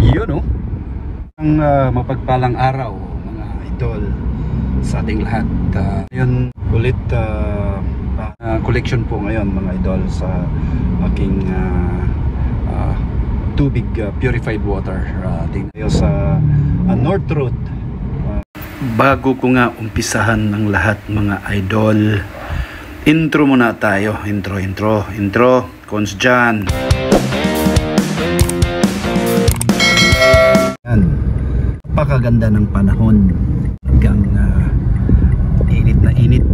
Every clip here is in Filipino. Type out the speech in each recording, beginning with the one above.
Yun oh. Ang mapagpalang araw mga idol sa ating lahat. Yun ulit collection po ngayon mga idol sa aking tubig, purified water. Tingnan tayo sa North Road. Bago ko nga umpisahan ng lahat mga idol, intro muna tayo. Intro Cons dyan. Yan, napakaganda ng panahon, hanggang init na init.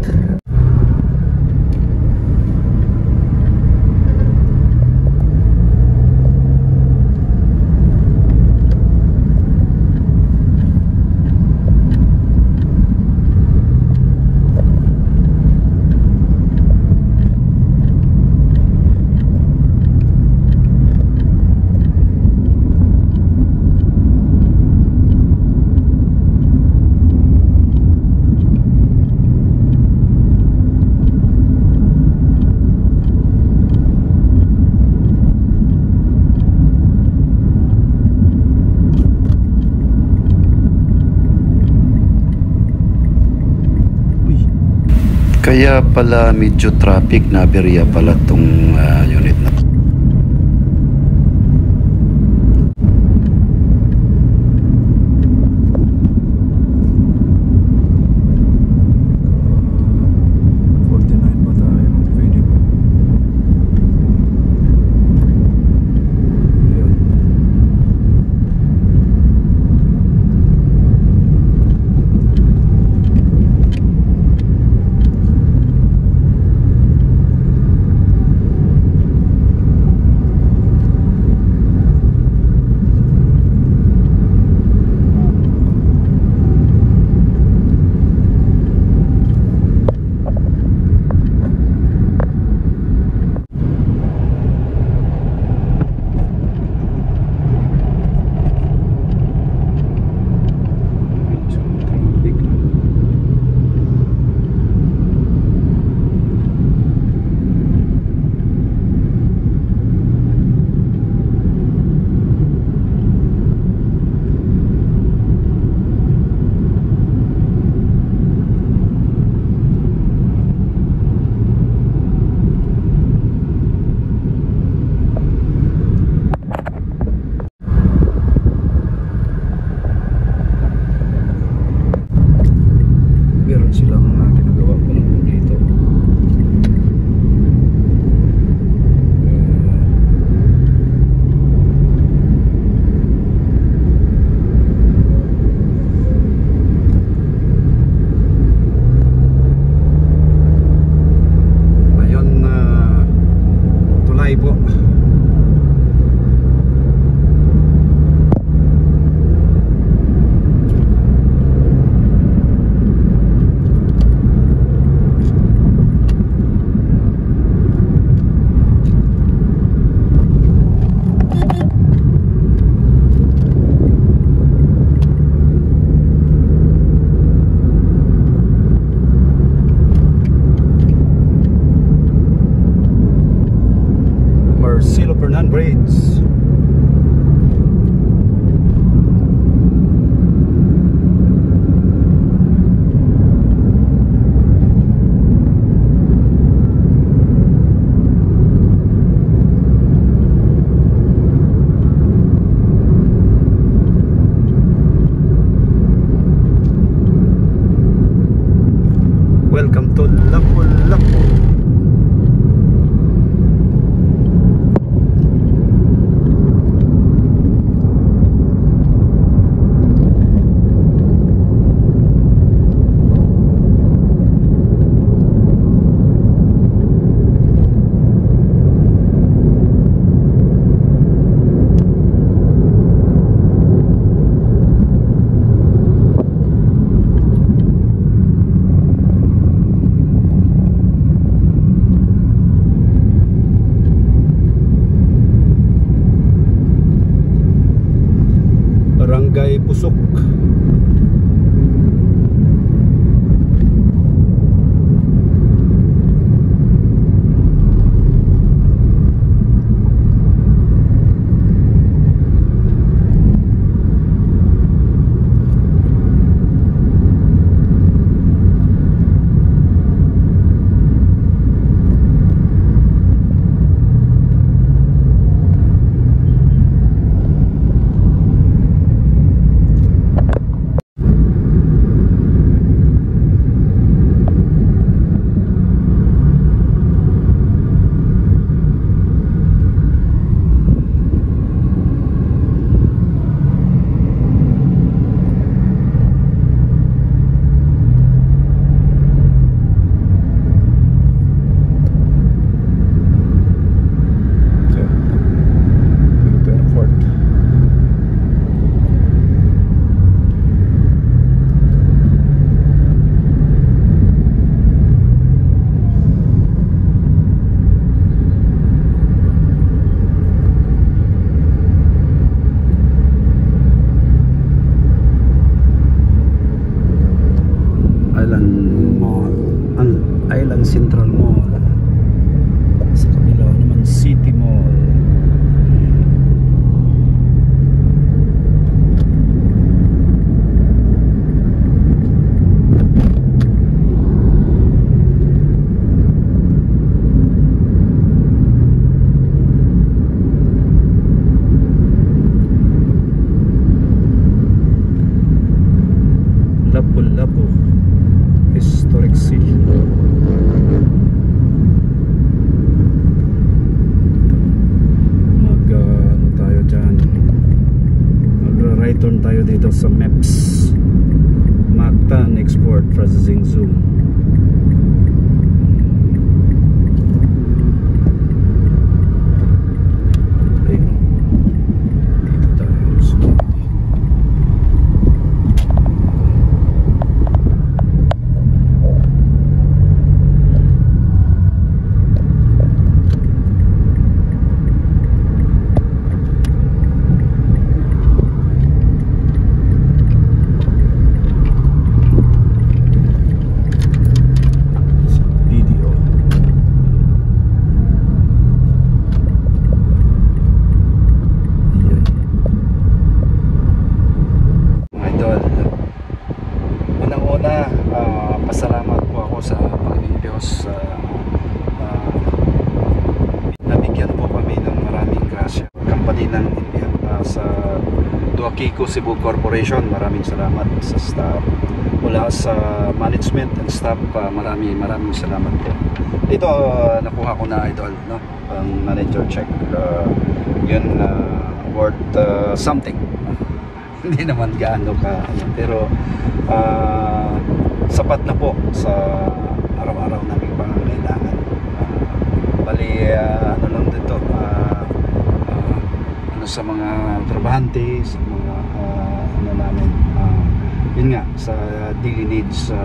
Kaya pala medyo traffic, na aberya pala tong unit na. Bridge. Welcome to Lapu-Lapu. Barangay Pusok. turn tayo dito sa MEPS, Mactan Export Processing Zone. Pasalamat po ako sa Panginoong Diyos. Nabigyan po kami ng maraming grasya. Company ng sa Duaquico Cebu Corporation, maraming salamat sa staff, mula sa management and staff, maraming salamat po. Ito nakuha ko na, idol, no? Ang manager check, yun, worth something. Hindi naman gaano ka, pero sapat na po sa araw-araw naming pangangailangan. Bali, ano lang dito, ano sa mga trabahante, sa mga ano namin, yun nga, sa daily needs,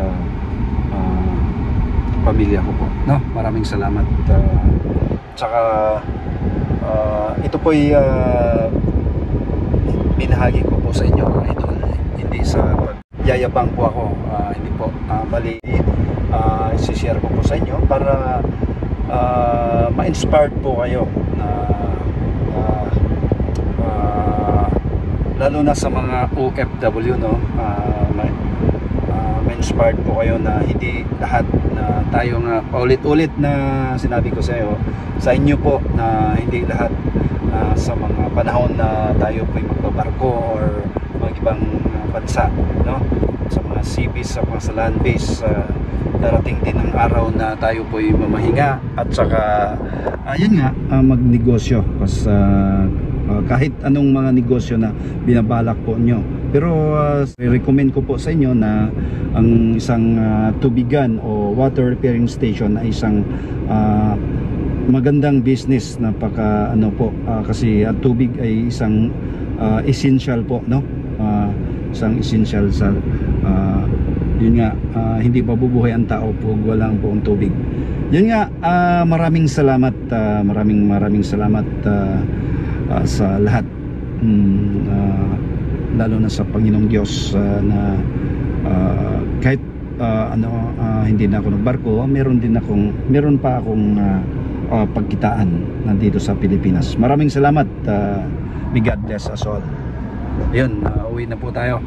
pamilya ko po, no? Maraming salamat. Tsaka ito po'y binahagi ko po sa inyo, idol, hindi sa yayabang po ako, hindi po, bali, isi-share ko po sa inyo para ma-inspired po kayo na lalo na sa mga OFW, no? Ma-inspired po kayo na hindi lahat na tayo nga paulit-ulit na sinabi ko sa inyo po, na hindi lahat sa mga panahon na tayo po'y magbabarko or mga ibang bansa, no? Sa mga seabees, sa mga land base, darating din ang araw na tayo po'y mamahinga at saka yun nga, magnegosyo kahit anong mga negosyo na binabalak po nyo. Pero recommend ko po sa inyo na ang isang tubigan o water repairing station ay isang magandang business, napaka ano po, kasi tubig ay isang essential po, no? Isang essential sa yun nga, hindi mabubuhay ang tao pag walang buong tubig. Yun nga, maraming salamat, maraming salamat sa lahat, lalo na sa Panginoong Diyos, na kahit hindi na ako nagbarko, meron pa akong pagkitaan nandito sa Pilipinas. Maraming salamat. May God bless us all. Ayun, uwi na po tayo.